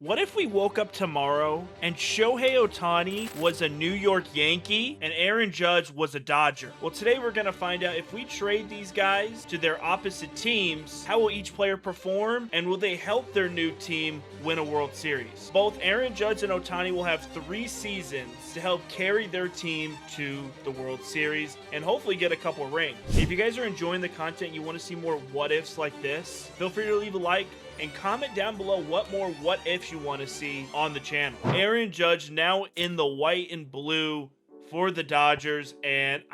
What if we woke up tomorrow and Shohei Ohtani was a New York Yankee and Aaron Judge was a Dodger? Well, today we're going to find out if we trade these guys to their opposite teams, how will each player perform and will they help their new team win a World Series? Both Aaron Judge and Ohtani will have 3 seasons to help carry their team to the World Series and hopefully get a couple rings. If you guys are enjoying the content, you want to see more what ifs like this, feel free to leave a like and comment down below what more what ifs you want to see on the channel. Aaron Judge now in the white and blue for the Dodgers, and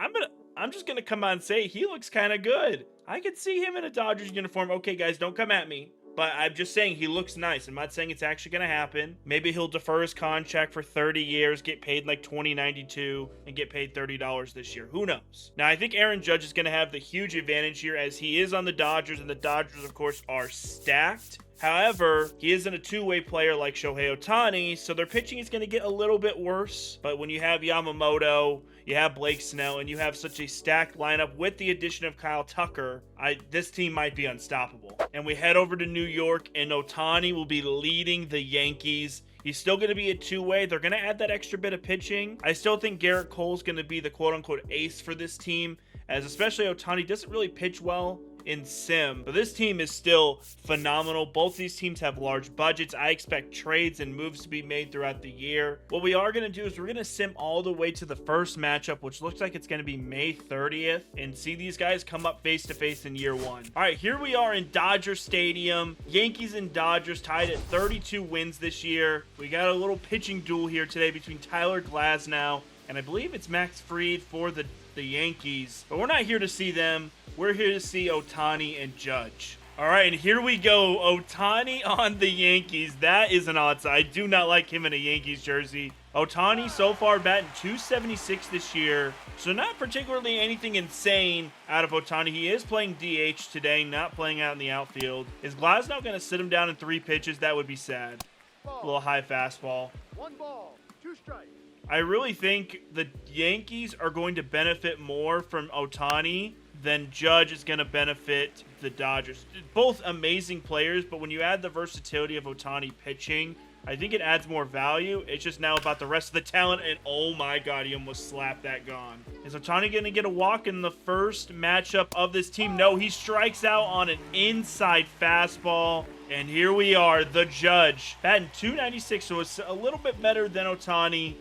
I'm just gonna come out and say he looks kind of good. I could see him in a Dodgers uniform. Okay, guys, don't come at me. But I'm just saying he looks nice. I'm not saying it's actually going to happen. Maybe he'll defer his contract for 30 years, get paid like $20.92, and get paid $30 this year. Who knows? Now, I think Aaron Judge is going to have the huge advantage here as he is on the Dodgers, and the Dodgers, of course, are stacked. However, he isn't a two-way player like Shohei Ohtani, so their pitching is going to get a little bit worse. But when you have Yamamoto, you have Blake Snell, and you have such a stacked lineup with the addition of Kyle Tucker, this team might be unstoppable. And we head over to New York, and Ohtani will be leading the Yankees. He's still going to be a two-way. They're going to add that extra bit of pitching. I still think Garrett Cole's going to be the quote-unquote ace for this team, as especially Ohtani doesn't really pitch well in sim, but this team is still phenomenal. Both these teams have large budgets. I expect trades and moves to be made throughout the year. What we are going to do is we're going to sim all the way to the first matchup, which looks like it's going to be May 30th, and see these guys come up face to face in year one. All right, here we are in Dodger Stadium. Yankees and Dodgers tied at 32 wins this year. We got a little pitching duel here today between Tyler Glasnow and I believe it's Max Fried for the Yankees, but we're not here to see them. We're here to see Ohtani and Judge. All right, and here we go. Ohtani on the Yankees. That is an odd side. I do not like him in a Yankees jersey. Ohtani so far batting .276 this year, so not particularly anything insane out of Ohtani. He is playing DH today, not playing out in the outfield. Is Glasnow going to sit him down in 3 pitches? That would be sad. A little high fastball. 1 ball, 2 strikes. I really think the Yankees are going to benefit more from Ohtani than Judge is going to benefit the Dodgers. Both amazing players, but when you add the versatility of Ohtani pitching, I think it adds more value. It's just now about the rest of the talent, and oh my god, he almost slapped that gone. Is Ohtani going to get a walk in the first matchup of this team? No, he strikes out on an inside fastball. And here we are, the Judge. Batting .296, so it's a little bit better than Ohtani.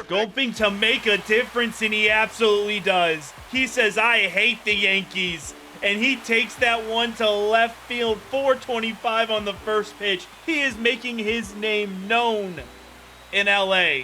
Hoping to make a difference, and he absolutely does. He says, I hate the Yankees, and he takes that one to left field, 425 on the first pitch. He is making his name known in LA.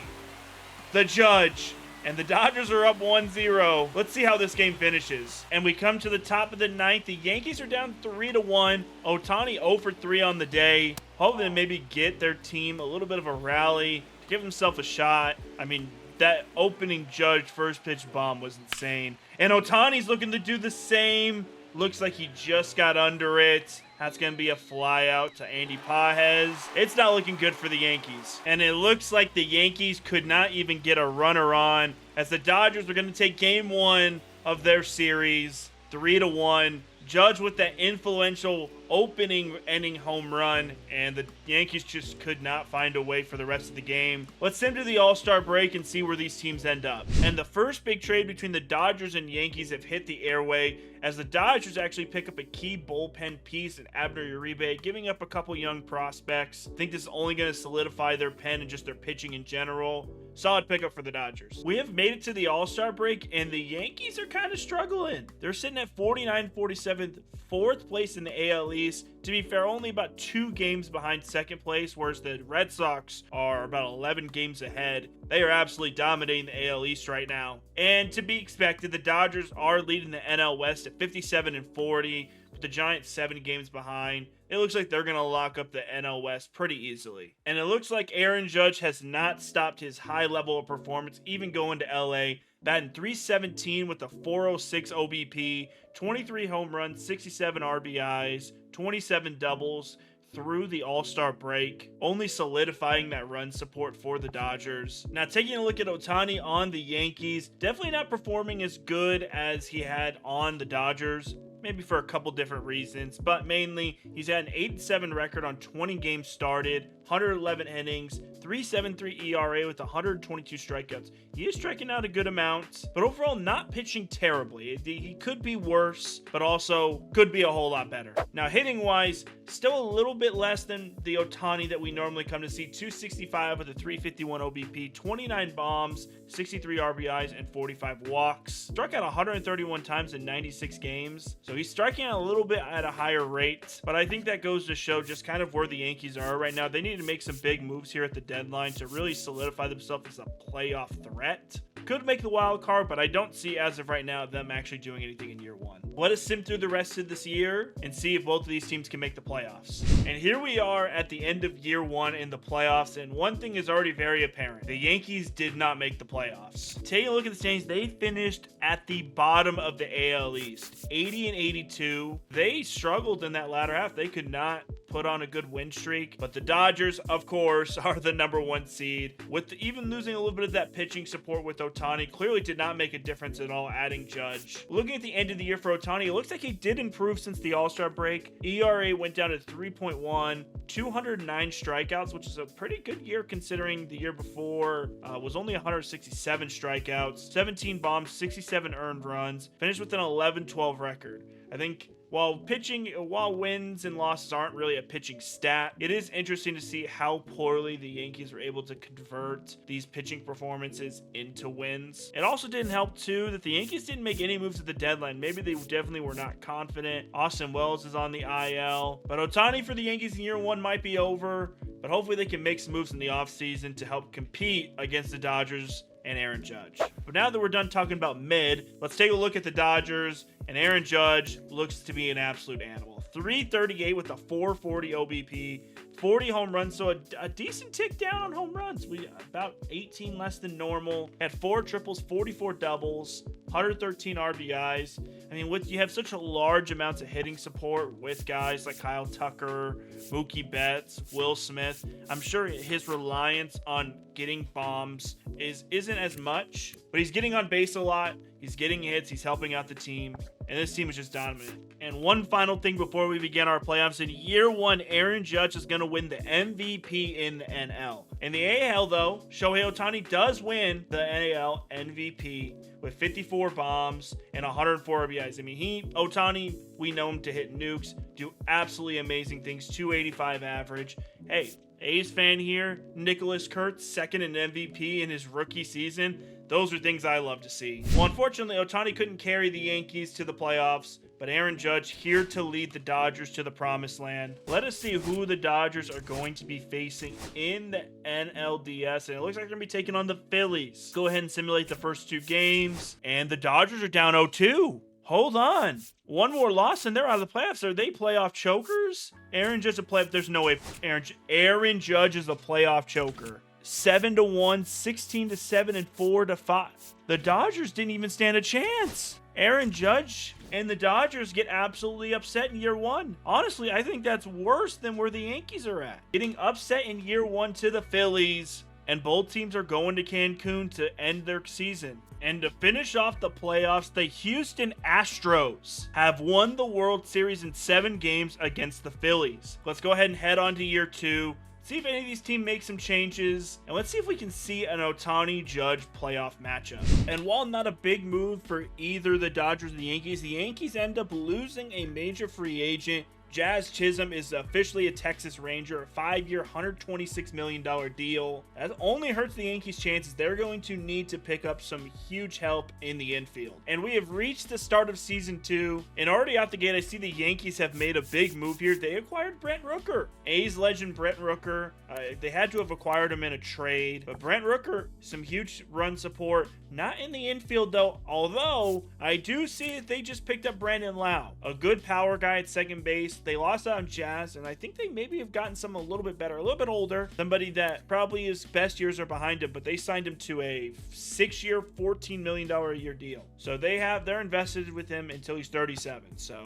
The Judge. And the Dodgers are up 1-0. Let's see how this game finishes. And we come to the top of the 9th. The Yankees are down 3-1. Ohtani 0 for 3 on the day. Hoping to maybe get their team a little bit of a rally, give himself a shot. I mean, that opening Judge first pitch bomb was insane. And Ohtani's looking to do the same. Looks like he just got under it. That's going to be a fly out to Andy Pages. It's not looking good for the Yankees. And it looks like the Yankees could not even get a runner on, as the Dodgers are going to take game 1 of their series 3-1. Judge with that influential opening inning home run, and the Yankees just could not find a way for the rest of the game. Let's send to the All-Star break and see where these teams end up. And the first big trade between the Dodgers and Yankees have hit the airway, as the Dodgers actually pick up a key bullpen piece in Abner Uribe, giving up a couple young prospects. I think this is only going to solidify their pen and just their pitching in general. Solid pickup for the Dodgers. We have made it to the All-Star break, and the Yankees are kind of struggling. They're sitting at 49-47th, 4th place in the AL East. To be fair, only about 2 games behind 2nd place, whereas the Red Sox are about 11 games ahead. They are absolutely dominating the AL East right now. And to be expected, the Dodgers are leading the NL West at 57-40, with the Giants 7 games behind. It looks like they're going to lock up the NL West pretty easily. And it looks like Aaron Judge has not stopped his high level of performance, even going to LA. Batting .317 with a 406 OBP, 23 home runs, 67 RBIs, 27 doubles through the All-Star break, only solidifying that run support for the Dodgers. Now, taking a look at Ohtani on the Yankees, definitely not performing as good as he had on the Dodgers. maybe for a couple different reasons, but mainly he's had an 8-7 record on 20 games started, 111 innings, 3.73 ERA with 122 strikeouts. He is striking out a good amount, but overall not pitching terribly. He could be worse, but also could be a whole lot better. Now, hitting wise, still a little bit less than the Ohtani that we normally come to see. 265 with a 351 OBP, 29 bombs, 63 RBIs, and 45 walks. Struck out 131 times in 96 games. So he's striking out a little bit at a higher rate, but I think that goes to show just kind of where the Yankees are right now. They need to make some big moves here at the deadline to really solidify themselves as a playoff threat. Could make the wild card, but I don't see as of right now them actually doing anything in year one. Let us sim through the rest of this year and see if both of these teams can make the playoffs. And here we are at the end of year one in the playoffs, and one thing is already very apparent. The Yankees did not make the playoffs. Taking a look at the standings, they finished at the bottom of the AL East, 80 and 82. They struggled in that latter half. They could not put on a good win streak, but the Dodgers, of course, are the #1 seed. With even losing a little bit of that pitching support with Ohtani, clearly did not make a difference at all adding Judge. Looking at the end of the year for Ohtani, it looks like he did improve since the All-Star break. ERA went down to 3.1, 209 strikeouts, which is a pretty good year considering the year before was only 167 strikeouts, 17 bombs, 67 earned runs, finished with an 11-12 record. I think while wins and losses aren't really a pitching stat, it is interesting to see how poorly the Yankees were able to convert these pitching performances into wins. It also didn't help too that the Yankees didn't make any moves at the deadline. Maybe they definitely were not confident. Austin Wells is on the IL, but Ohtani for the Yankees in year one might be over, but hopefully they can make some moves in the offseason to help compete against the Dodgers and Aaron Judge. But now that we're done talking about mid, let's take a look at the Dodgers, and Aaron Judge looks to be an absolute animal. 338 with a 440 OBP, 40 home runs, so a decent tick down on home runs. We about 18 less than normal. Had 4 triples, 44 doubles, 113 RBIs. I mean, you have such a large amounts of hitting support with guys like Kyle Tucker, Mookie Betts, Will Smith. I'm sure his reliance on getting bombs isn't as much, but he's getting on base a lot. He's getting hits. He's helping out the team. And this team is just dominant. And one final thing before we begin our playoffs. In year one, Aaron Judge is going to win the MVP in the NL. In the AL, though, Shohei Ohtani does win the NL MVP with 54 bombs and 104 RBIs. I mean, Ohtani, we know him to hit nukes, do absolutely amazing things, 285 average. Hey, A's fan here, Nicholas Kurtz, second in MVP in his rookie season. Those are things I love to see. Well, unfortunately, Ohtani couldn't carry the Yankees to the playoffs, but Aaron Judge here to lead the Dodgers to the promised land. Let us see who the Dodgers are going to be facing in the NLDS, and it looks like they're going to be taking on the Phillies. Go ahead and simulate the first 2 games, and the Dodgers are down 0-2. Hold on. One more loss and they're out of the playoffs. Are they playoff chokers? Aaron Judge a playoff. There's no way. Aaron Judge is a playoff choker. 7-1, 16-7, and 4-5. The Dodgers didn't even stand a chance. Aaron Judge and the Dodgers get absolutely upset in year one. Honestly, I think that's worse than where the Yankees are at. Getting upset in year one to the Phillies, and both teams are going to Cancun to end their season. And to finish off the playoffs, the Houston Astros have won the World Series in 7 games against the Phillies. Let's go ahead and head on to year 2. See if any of these teams make some changes, and let's see if we can see an Ohtani Judge playoff matchup. And while not a big move for either the Dodgers or the Yankees end up losing a major free agent. Jazz Chisholm is officially a Texas Ranger, a 5-year, $126 million deal. That only hurts the Yankees' chances. They're going to need to pick up some huge help in the infield. And we have reached the start of season 2, and already out the gate, I see the Yankees have made a big move here. They acquired Brent Rooker. A's legend Brent Rooker. They had to have acquired him in a trade, but Brent Rooker, some huge run support. Not in the infield though, although I do see that they just picked up Brandon Lau, a good power guy at second base. They lost out on Jazz, and I think they maybe have gotten someone a little bit better, a little bit older, somebody that probably his best years are behind him, but they signed him to a 6-year, $14 million a year deal. So they're invested with him until he's 37. So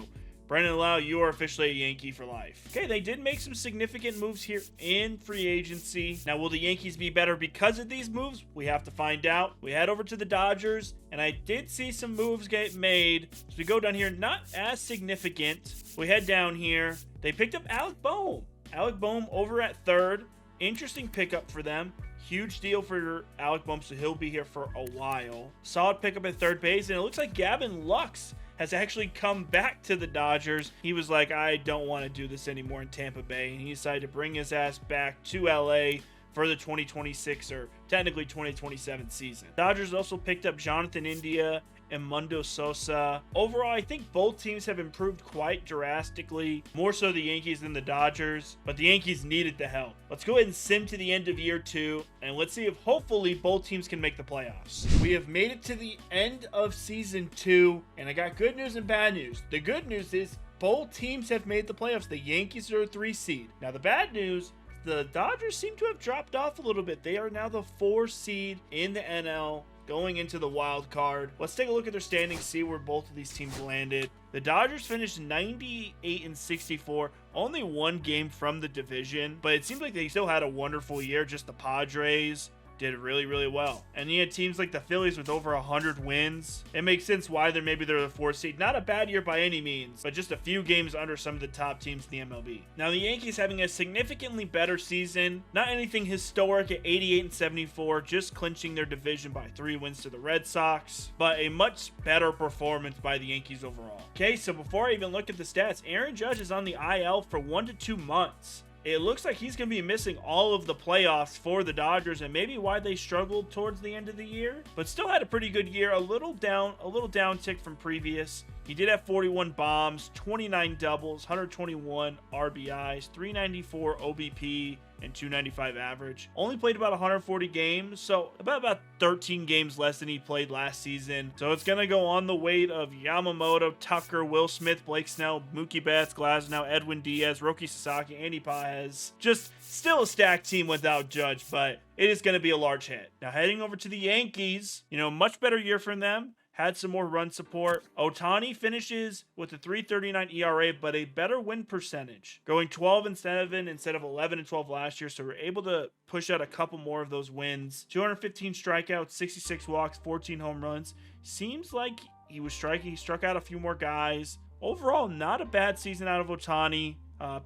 Brandon Lau, you are officially a Yankee for life. Okay, they did make some significant moves here in free agency. Now, will the Yankees be better because of these moves? We have to find out. We head over to the Dodgers, and I did see some moves get made. As we go down here, not as significant. We head down here. They picked up Alec Bohm. Alec Bohm over at third. Interesting pickup for them. Huge deal for Alec Bohm, so he'll be here for a while. Solid pickup at third base, and it looks like Gavin Lux has actually come back to the Dodgers. He was like, I don't want to do this anymore in Tampa Bay, and he decided to bring his ass back to LA for the 2026 or technically 2027 season. Dodgers also picked up Jonathan India and Mundo Sosa. Overall, I think both teams have improved quite drastically, more so the Yankees than the Dodgers, but the Yankees needed the help. Let's go ahead and sim to the end of year 2, and let's see if hopefully both teams can make the playoffs. We have made it to the end of season 2, and I got good news and bad news. The good news is both teams have made the playoffs. The Yankees are a 3 seed. Now the bad news, the Dodgers seem to have dropped off a little bit. They are now the 4 seed in the NL, going into the wild card. Let's take a look at their standings, see where both of these teams landed. The Dodgers finished 98-64, only 1 game from the division, but it seems like they still had a wonderful year. Just the Padres did really, really well. And you had teams like the Phillies with over 100 wins. It makes sense why they're the 4th seed. Not a bad year by any means, but just a few games under some of the top teams in the MLB. Now the Yankees having a significantly better season. Not anything historic at 88-74, just clinching their division by 3 wins to the Red Sox, but a much better performance by the Yankees overall. Okay, so before I even look at the stats, Aaron Judge is on the IL for 1 to 2 months. It looks like he's going to be missing all of the playoffs for the Dodgers, and maybe why they struggled towards the end of the year, but still had a pretty good year. A little down tick from previous. He did have 41 bombs, 29 doubles, 121 RBIs, 394 OBP, and 295 average. Only played about 140 games, so about 13 games less than he played last season. So it's going to go on the weight of Yamamoto, Tucker, Will Smith, Blake Snell, Mookie Betts, Glasnow, Edwin Diaz, Roki Sasaki, Andy Paez. Just still a stacked team without Judge, but it is going to be a large hit. Now heading over to the Yankees, much better year from them. Had some more run support. Ohtani finishes with a 3.39 ERA, but a better win percentage, going 12-7 instead of 11-12 last year. So we're able to push out a couple more of those wins. 215 strikeouts, 66 walks, 14 home runs. Seems like he was striking. He struck out a few more guys. Overall, not a bad season out of Ohtani.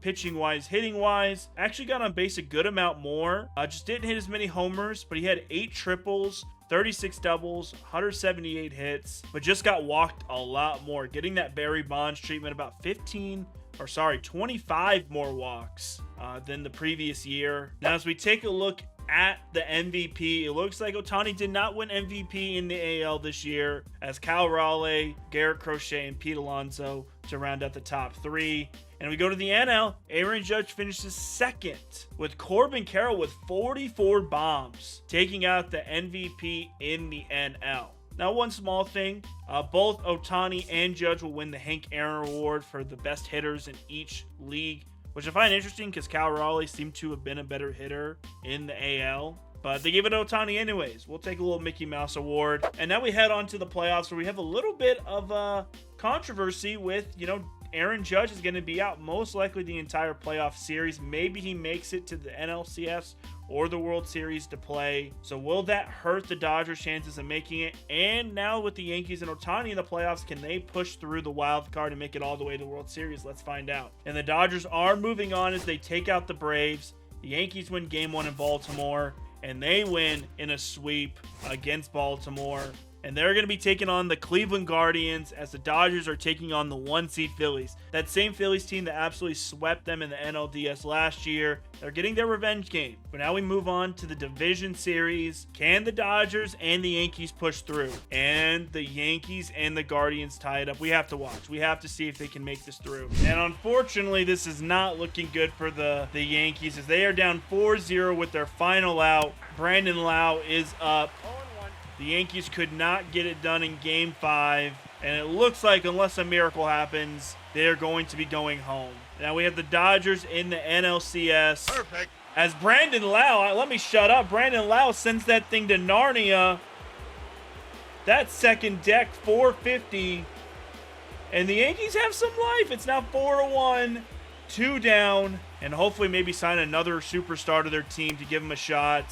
Pitching wise, hitting wise, actually got on base a good amount more. Just didn't hit as many homers, but he had 8 triples, 36 doubles, 178 hits, but just got walked a lot more, getting that Barry Bonds treatment, about 25 more walks than the previous year. Now, as we take a look at the MVP, it looks like Ohtani did not win MVP in the AL this year, as Kyle Raleigh, Garrett Crochet, and Pete Alonso to round out the top 3. And we go to the NL, Aaron Judge finishes 2nd, with Corbin Carroll with 44 bombs, taking out the MVP in the NL. Now, one small thing, both Ohtani and Judge will win the Hank Aaron Award for the best hitters in each league, which I find interesting because Cal Raleigh seemed to have been a better hitter in the AL. But they gave it to Ohtani anyways. We'll take a little Mickey Mouse award. And now we head on to the playoffs, where we have a little bit of controversy with, Aaron Judge is going to be out most likely the entire playoff series. Maybe he makes it to the NLCS or the World Series to play. So will that hurt the Dodgers' chances of making it? And now with the Yankees and Ohtani in the playoffs, can they push through the wild card and make it all the way to the World Series? Let's find out. And the Dodgers are moving on as they take out the Braves. The Yankees win Game 1 in Baltimore, and they win in a sweep against Baltimore. And they're going to be taking on the Cleveland Guardians, as the Dodgers are taking on the 1-seed Phillies. That same Phillies team that absolutely swept them in the NLDS last year. They're getting their revenge game. But now we move on to the division series. Can the Dodgers and the Yankees push through? And the Yankees and the Guardians tie it up. We have to watch. We have to see if they can make this through. And unfortunately, this is not looking good for the Yankees, as they are down 4-0 with their final out. Brandon Lau is up. The Yankees could not get it done in Game 5, and it looks like, unless a miracle happens, they're going to be going home. Now we have the Dodgers in the NLCS. Perfect. As Brandon Lau, let me shut up. Brandon Lau sends that thing to Narnia. That second deck, 450. And the Yankees have some life. It's now 4-1, 2 down, and hopefully maybe sign another superstar to their team to give them a shot.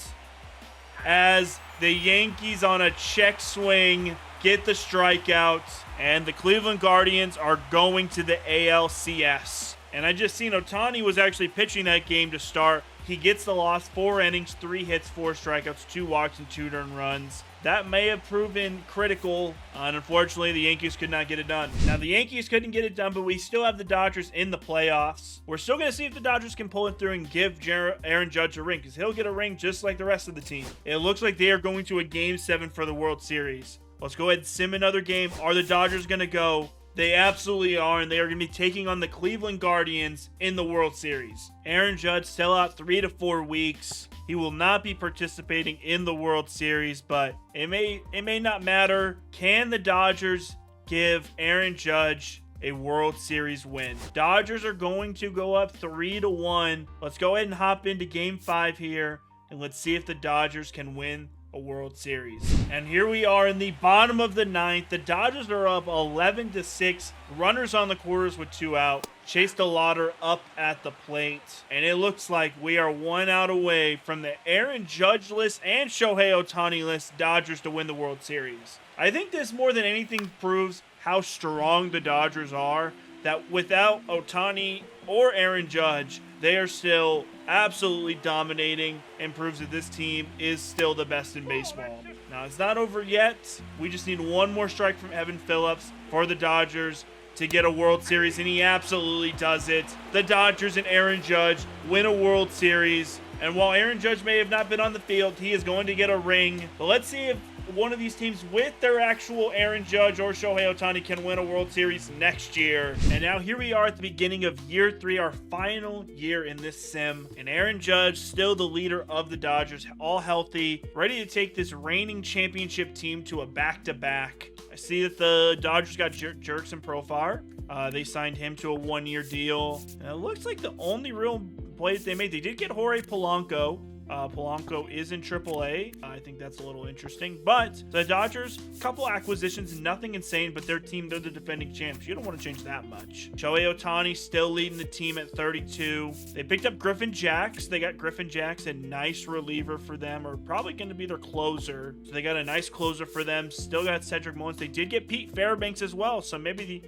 As the Yankees on a check swing get the strikeouts, and the Cleveland Guardians are going to the ALCS. And I just seen Ohtani was actually pitching that game to start. He gets the loss, 4 innings, 3 hits, 4 strikeouts, 2 walks, and 2 earned runs. That may have proven critical, and unfortunately, the Yankees could not get it done. Now, the Yankees couldn't get it done, but we still have the Dodgers in the playoffs. We're still going to see if the Dodgers can pull it through and give Aaron Judge a ring, because he'll get a ring just like the rest of the team. It looks like they are going to a Game 7 for the World Series. Let's go ahead and sim another game. Are the Dodgers going to go? They absolutely are, and they are going to be taking on the Cleveland Guardians in the World Series. Aaron Judge still out 3 to 4 weeks. He will not be participating in the World Series, but it may not matter. Can the Dodgers give Aaron Judge a World Series win? Dodgers are going to go up 3-1. Let's go ahead and hop into Game 5 here, and let's see if the Dodgers can win a World Series. And here we are in the bottom of the 9th. The Dodgers are up 11-6. Runners on the quarters with 2 out. Chase DeLauder up at the plate. And it looks like we are 1 out away from the Aaron Judge list and Shohei Ohtani list Dodgers to win the World Series. I think this more than anything proves how strong the Dodgers are, that without Ohtani or Aaron Judge, they are still absolutely dominating, and proves that this team is still the best in baseball. Now, it's not over yet. We just need one more strike from Evan Phillips for the Dodgers to get a World Series, and he absolutely does it. The Dodgers and Aaron Judge win a World Series, and while Aaron Judge may have not been on the field, he is going to get a ring. But let's see if one of these teams with their actual Aaron Judge or Shohei Ohtani can win a World Series next year. And now here we are at the beginning of year 3, our final year in this sim. And Aaron Judge, still the leader of the Dodgers, all healthy, ready to take this reigning championship team to a back-to-back. I see that the Dodgers got Jerkson Profar. They signed him to a 1-year deal. And it looks like the only real play that they made, they did get Jorge Polanco. Polanco is in AAA. I think that's a little interesting. But the Dodgers, couple acquisitions, nothing insane, but their team, they're the defending champs. You don't want to change that much. Shohei Ohtani still leading the team at 32. They picked up Griffin Jacks. They got Griffin Jacks, a nice reliever for them, or probably going to be their closer. So they got a nice closer for them. Still got Cedric Mullins. They did get Pete Fairbanks as well, so maybe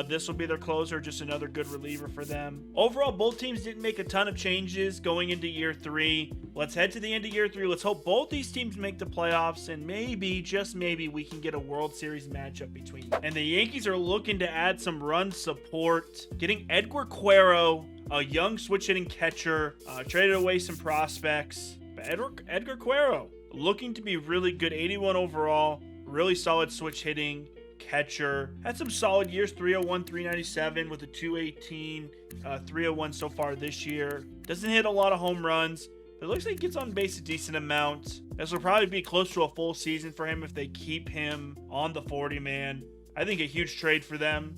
this will be their closer, just another good reliever for them. Overall, both teams didn't make a ton of changes going into year 3. Let's head to the end of year 3. Let's hope both these teams make the playoffs, and maybe, just maybe, we can get a World Series matchup between them. And the Yankees are looking to add some run support, getting Edgar Cuero, a young switch-hitting catcher, traded away some prospects. But Edgar Cuero, looking to be really good, 81 overall, really solid switch-hitting catcher. Had some solid years, 301, 397 with a 218, 301 so far this year. Doesn't hit a lot of home runs. It looks like he gets on base a decent amount. This will probably be close to a full season for him if they keep him on the 40-man. I think a huge trade for them.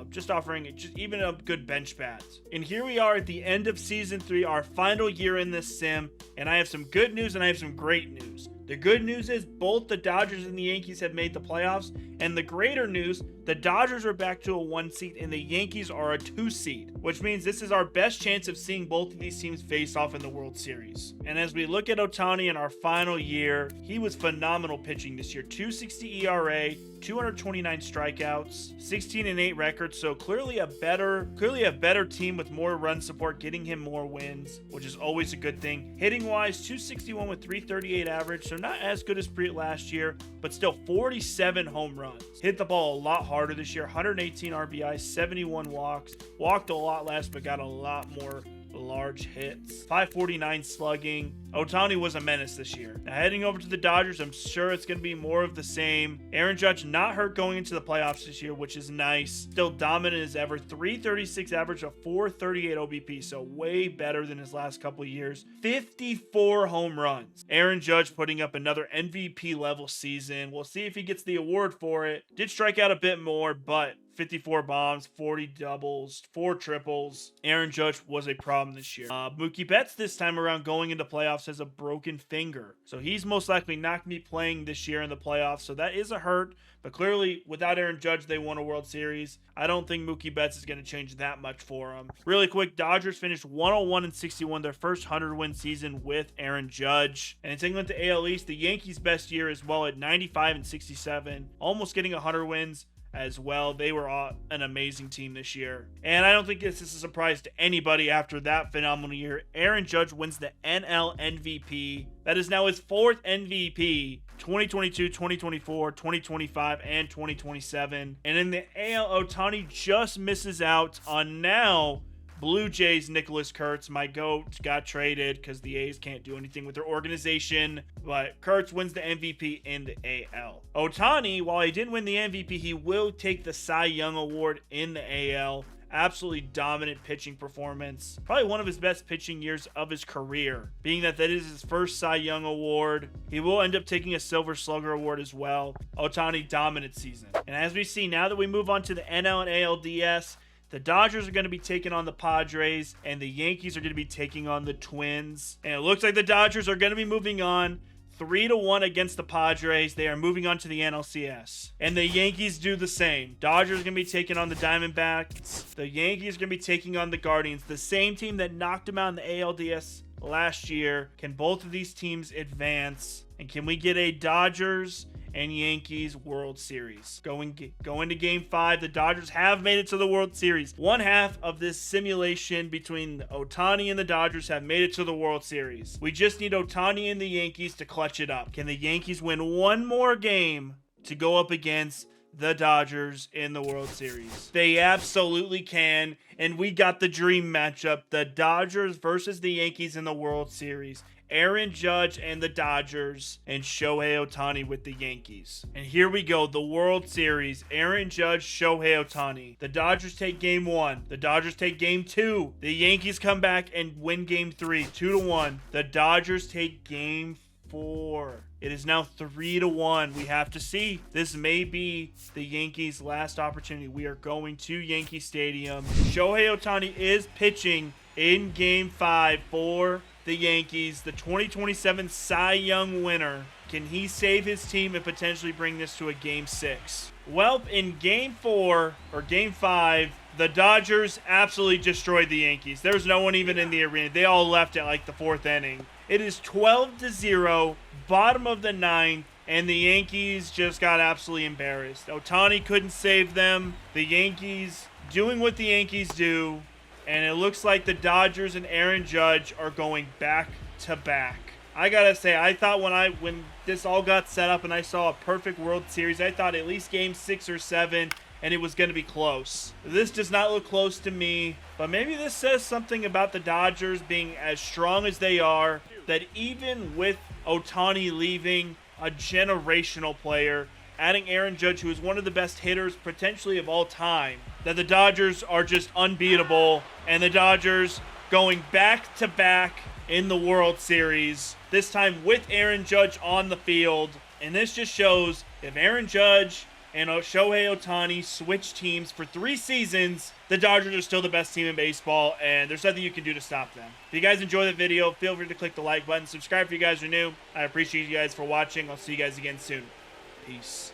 Just offering just even a good bench bat. And here we are at the end of season 3, our final year in this sim. And I have some good news and I have some great news. The good news is both the Dodgers and the Yankees have made the playoffs. And the greater news, the Dodgers are back to a 1 seed and the Yankees are a 2 seed, which means this is our best chance of seeing both of these teams face off in the World Series. And as we look at Ohtani in our final year, he was phenomenal pitching this year. 2.60 ERA, 229 strikeouts, 16-8 record. So clearly a better team with more run support, getting him more wins, which is always a good thing. Hitting wise, 261 with 338 average. So not as good as last year, but still 47 home runs. Hit the ball a lot harder this year. 118 RBI, 71 walks. Walked a lot less, but got a lot more large hits. 549 slugging. Ohtani was a menace this year. Now heading over to the Dodgers, I'm sure it's going to be more of the same. Aaron Judge not hurt going into the playoffs this year, which is nice. Still dominant as ever. 336 average, a 438 OBP, so way better than his last couple of years. 54 home runs. Aaron Judge putting up another MVP level season. We'll see if he gets the award for it. Did strike out a bit more, but 54 bombs, 40 doubles, 4 triples. Aaron Judge was a problem this year. Mookie Betts this time around going into playoffs playoffs has a broken finger. So he's most likely not going to be playing this year in the playoffs. So that is a hurt. But clearly, without Aaron Judge, they won a World Series. I don't think Mookie Betts is going to change that much for him. Really quick, Dodgers finished 101-61, their first 100-win season with Aaron Judge. And taking on to AL East, the Yankees' best year as well at 95-67, almost getting 100 wins as well. They were an amazing team this year. And I don't think this is a surprise to anybody after that phenomenal year. Aaron Judge wins the NL MVP. That is now his 4th MVP. 2022, 2024, 2025, and 2027. And in the AL, Ohtani just misses out on now Blue Jays' Nicholas Kurtz. My GOAT got traded because the A's can't do anything with their organization. But Kurtz wins the MVP in the AL. Ohtani, while he didn't win the MVP, he will take the Cy Young Award in the AL. Absolutely dominant pitching performance. Probably one of his best pitching years of his career. Being that is his first Cy Young Award. He will end up taking a Silver Slugger Award as well. Ohtani, dominant season. And as we see, now that we move on to the NL and ALDS, the Dodgers are going to be taking on the Padres, and the Yankees are going to be taking on the Twins. And it looks like the Dodgers are going to be moving on 3-1 against the Padres. They are moving on to the NLCS. And the Yankees do the same. Dodgers are going to be taking on the Diamondbacks. The Yankees are going to be taking on the Guardians. The same team that knocked them out in the ALDS last year. Can both of these teams advance? And can we get a Dodgers and Yankees World Series? Going to Game 5, the Dodgers have made it to the World Series. One half of this simulation between Ohtani and the Dodgers have made it to the World Series. We just need Ohtani and the Yankees to clutch it up. Can the Yankees win one more game to go up against the Dodgers in the World Series? They absolutely can, and we got the dream matchup, the Dodgers versus the Yankees in the World Series. Aaron Judge and the Dodgers, and Shohei Ohtani with the Yankees. And here we go, the World Series. Aaron Judge, Shohei Ohtani. The Dodgers take Game 1. The Dodgers take Game 2. The Yankees come back and win Game 3, 2-1. The Dodgers take Game 4. It is now 3-1. We have to see. This may be the Yankees' last opportunity. We are going to Yankee Stadium. Shohei Ohtani is pitching in Game 5 for the Yankees, the 2027 Cy Young winner. Can he save his team and potentially bring this to a Game 6? Well, in Game 4 or Game 5, the Dodgers absolutely destroyed the Yankees. There's no one even in the arena. They all left at like the 4th inning. It is 12-0, bottom of the 9th, and the Yankees just got absolutely embarrassed. Ohtani couldn't save them. The Yankees doing what the Yankees do. And it looks like the Dodgers and Aaron Judge are going back to back. I gotta say, I thought when this all got set up and I saw a perfect World Series, I thought at least Game 6 or 7, and it was going to be close. This does not look close to me, but maybe this says something about the Dodgers being as strong as they are, that even with Ohtani leaving, a generational player, adding Aaron Judge, who is one of the best hitters potentially of all time, that the Dodgers are just unbeatable, and the Dodgers going back to back in the World Series, this time with Aaron Judge on the field. And this just shows if Aaron Judge and Shohei Ohtani switch teams for 3 seasons, the Dodgers are still the best team in baseball, and there's nothing you can do to stop them. If you guys enjoy the video, feel free to click the like button. Subscribe if you guys are new. I appreciate you guys for watching. I'll see you guys again soon. Peace.